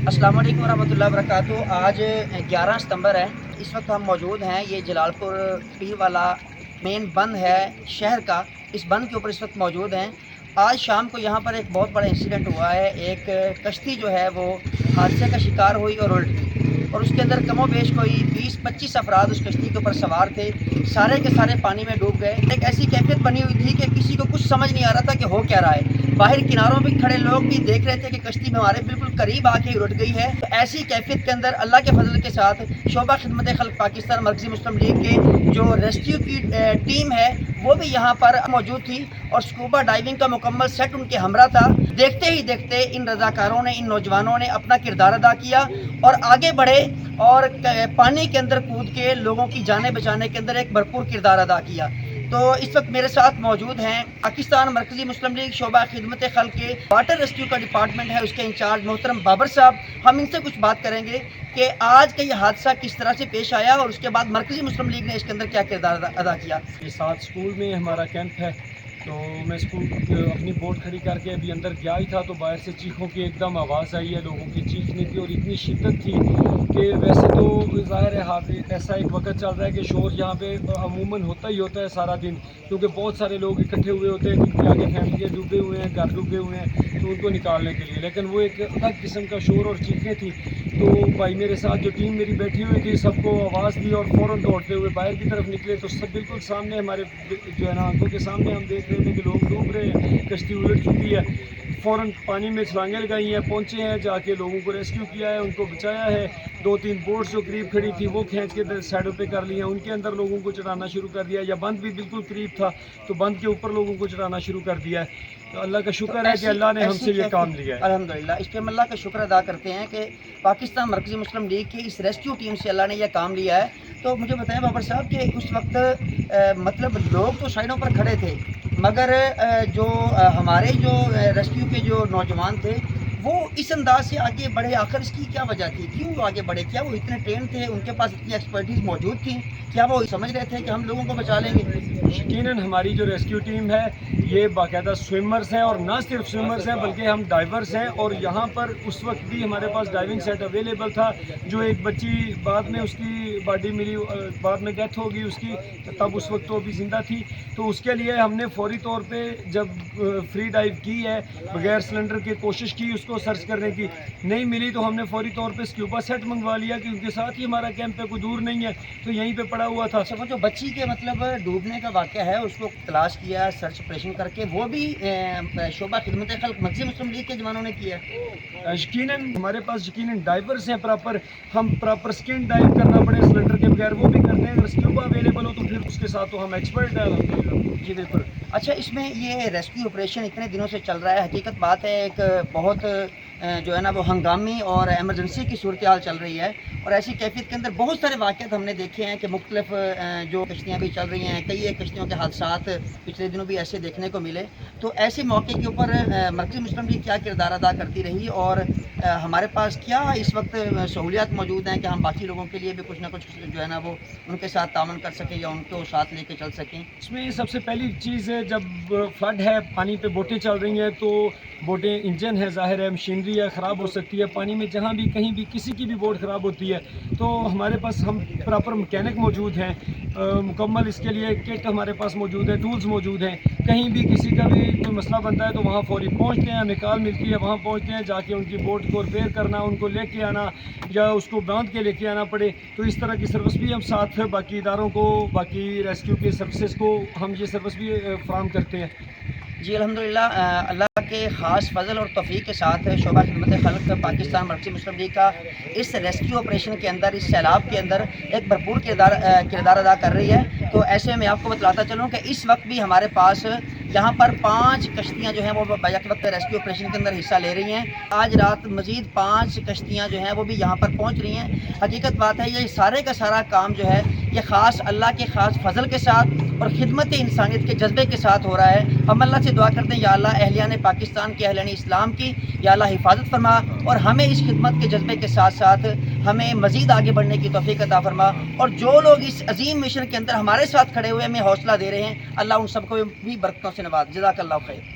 अस्सलाम वालेकुम वरहमतुल्लाहि वबरकातुहू। आज 11 सितंबर है। इस वक्त हम मौजूद हैं, ये जलालपुर पीर वाला मेन बंद है शहर का। इस बंद के ऊपर इस वक्त मौजूद हैं। आज शाम को यहाँ पर एक बहुत बड़ा इंसिडेंट हुआ है। एक कश्ती जो है वो हादसे का शिकार हुई और उल्ट गई, और उसके अंदर कमो बेश कोई 20-25 अफराद उस कश्ती के ऊपर सवार थे। सारे के सारे पानी में डूब गए। एक ऐसी कैफियत बनी हुई थी कि किसी को कुछ समझ नहीं आ रहा था कि हो क्या रहा है। बाहर किनारों पे खड़े लोग भी देख रहे थे कि कश्ती में हमारे बिल्कुल करीब आके उलट गई है। तो ऐसी कैफियत के अंदर अल्लाह के फजल के साथ शोबा खिदमत खल्क पाकिस्तान मरकज़ी मुस्लिम लीग के जो रेस्क्यू की टीम है वो भी यहाँ पर मौजूद थी, और स्कूबा डाइविंग का मुकम्मल सेट उनके हमरा था। देखते ही देखते इन रज़ाकारों ने, इन नौजवानों ने अपना किरदार अदा किया और आगे बढ़े और पानी के अंदर कूद के लोगों की जानें बचाने के अंदर एक भरपूर किरदार अदा किया। तो इस वक्त मेरे साथ मौजूद हैं पाकिस्तान मरकज़ी मुस्लिम लीग शोबा खिदमत खल्क के वाटर रेस्क्यू का डिपार्टमेंट है, उसके इंचार्ज मोहतरम बाबर साहब। हम इनसे कुछ बात करेंगे कि आज का ये हादसा किस तरह से पेश आया और उसके बाद मरकज़ी मुस्लिम लीग ने इसके अंदर क्या किरदार अदा किया। ये साथ स्कूल में हमारा कैंप है, तो मैं स्कूल अपनी बोट खड़ी करके अभी अंदर गया ही था तो बाहर से चीखों की एकदम आवाज़ आई है। लोगों की चीखने की और इतनी शिद्दत थी कि वैसे तो ज़ाहिर है ऐसा एक वक्त चल रहा है कि शोर यहाँ पे अमूमन होता ही होता है सारा दिन, क्योंकि बहुत सारे लोग इकट्ठे हुए होते हैं जिनके आगे फैमिली डूबे हुए हैं, घर डूबे हुए हैं, तो उनको निकालने के लिए। लेकिन वो एक अलग किस्म का शोर और चीखें थी। तो भाई मेरे साथ जो टीम मेरी बैठी हुई थी सबको आवाज़ दी और फ़ौरन दौड़ते हुए बाहर की तरफ निकले तो सब बिल्कुल सामने हमारे जो है ना आंखों के सामने हम देख रहे थे कि लोग डूब रहे हैं, कश्ती उलट चुकी है। फ़ौरन पानी में छलांगें लगाई हैं, पहुँचे हैं, जाके लोगों को रेस्क्यू किया है, उनको बचाया है। 2-3 बोट्स जो करीब खड़ी थी वो खींच के साइडों पे कर ली हैं, उनके अंदर लोगों को चढ़ाना शुरू कर दिया। या बंद भी बिल्कुल करीब था तो बंद के ऊपर लोगों को चढ़ाना शुरू कर दिया है। तो अल्लाह का शुक्र है कि अल्लाह ने हमसे ये काम लिया है। अल्हम्दुलिल्लाह, इस पे हम अल्लाह का शुक्र अदा करते हैं कि पाकिस्तान मरकज़ी मुस्लिम लीग की इस रेस्क्यू टीम से अल्लाह ने यह काम लिया है। तो मुझे बताएं बाबर साहब कि उस वक्त मतलब लोग तो साइडों पर खड़े थे, मगर जो हमारे जो रेस्क्यू के जो नौजवान थे वो इस अंदाज से आगे बढ़े। आखिर इसकी क्या वजह थी, क्यों वो आगे बढ़े? क्या वो इतने ट्रेन थे, उनके पास इतनी एक्सपर्टीज़ मौजूद थी? क्या वो समझ रहे थे कि हम लोगों को बचा लेंगे? यकीनन हमारी जो रेस्क्यू टीम है ये बाकायदा स्विमर्स हैं, और ना सिर्फ स्विमर्स हैं बल्कि हम डाइवर्स हैं। और यहाँ पर उस वक्त भी हमारे पास डाइविंग सेट अवेलेबल था। जो एक बच्ची बाद में उसकी बॉडी मिली, बाद में डेथ होगी उसकी, तब उस वक्त तो अभी ज़िंदा थी। तो उसके लिए हमने फौरी तौर पे जब फ्री डाइव की है बगैर सिलेंडर के, कोशिश की उसको सर्च करने की, नहीं मिली तो हमने फौरी तौर पे स्क्यूबा सेट मंगवा लिया कि उनके साथ ही हमारा कैंप है, कोई दूर नहीं है, तो यहीं पे पड़ा हुआ था। अच्छा, वो जो बच्ची के मतलब डूबने का वाक़या है उसको तलाश किया, सर्च ऑपरेशन करके, वो भी शोबा खिदमत खल्क मरकज़ी मुस्लिम लीग के जवानों ने किया? यकीनन हमारे पास यकीनन डाइवर्स हैं प्रॉपर। हम प्रॉपर स्किन डाइव करना पड़े सिलेंडर के बगैर वो भी करते हैं। अगर स्क्यूबा अवेलेबल हो तो फिर उसके साथ तो हम एक्सपर्ट हैं अल्हम्दुलिल्लाह। जी बिल्कुल। अच्छा, इसमें ये रेस्क्यू ऑपरेशन इतने दिनों से चल रहा है, हकीकत बात है एक बहुत जो है ना वो हंगामी और एमरजेंसी की सूरत हाल चल रही है, और ऐसी कैफियत के अंदर बहुत सारे वाक़यात हमने देखे हैं कि मुख्तलिफ जो कश्तियाँ भी चल रही हैं, कई एक कश्तियों के हादसात पिछले दिनों भी ऐसे देखने को मिले। तो ऐसे मौके के ऊपर मरकज़ी मुस्लिम लीग क्या किरदार अदा करती रही, और हमारे पास क्या इस वक्त सहूलियात मौजूद हैं कि हम बाकी लोगों के लिए भी कुछ ना कुछ जो है ना वो उनके साथ तामन कर सकें या उनको साथ लेके चल सकें? इसमें सबसे पहली चीज़ है, जब फ्लड है, पानी पे बोटें चल रही हैं, तो बोटें इंजन है, ज़ाहिर है मशीनरी है, ख़राब हो सकती है। पानी में जहाँ भी कहीं भी किसी की भी बोट ख़राब होती है तो हमारे पास हम प्रॉपर मैकेनिक मौजूद हैं, मुकम्मल इसके लिए किट हमारे पास मौजूद है, टूल्स मौजूद हैं। कहीं भी किसी का भी कोई मसला बनता है तो वहाँ फौरी पहुँचते हैं, हमें कॉल मिलती है, वहाँ पहुँचते हैं, जाके उनकी बोट को रिपेयर करना, उनको लेके आना या उसको बांध के लेके आना पड़े, तो इस तरह की सर्विस भी हम साथ बाकी इदारों को, बाकी रेस्क्यू के सर्विसेज को हम ये सर्विस भी फराहम करते हैं। जी अल्हम्दुलिल्लाह, अल्लाह के ख़ास फजल और तौफ़ीक़ के साथ शोबा खिदमत खल्क पाकिस्तान मरकज़ी मुस्लिम लीग का इस रेस्क्यू ऑपरेशन के अंदर, इस सैलाब के अंदर एक भरपूर किरदार अदा कर रही है। तो ऐसे में मैं आपको बतलाता चलूँ कि इस वक्त भी हमारे पास यहाँ पर 5 कश्तियाँ जो हैं वो बैक वक्त रेस्क्यू ऑपरेशन के अंदर हिस्सा ले रही हैं। आज रात मज़ीद 5 कश्तियाँ जो हैं वो भी यहाँ पर पहुँच रही हैं। हकीकत बात है ये सारे का सारा काम जो है ये ख़ास अल्लाह के ख़ास फजल के साथ और खिदमत इंसानियत के जज्बे के साथ हो रहा है। हम अल्लाह से दुआ करते हैं, या अल्लाह अहलियान पाकिस्तान के, अहलियान इस्लाम की या अल्लाह हिफाजत फरमा, और हमें इस खिदमत के जज्बे के साथ साथ हमें मज़ीद आगे बढ़ने की तौफ़ीक़ अता फरमा। और जो लोग इस अजीम मिशन के अंदर हमारे साथ खड़े हुए हमें हौसला दे रहे हैं, अल्लाह उन सबको भी बरकतों से नवाज़। जज़ाकल्लाहु खैर।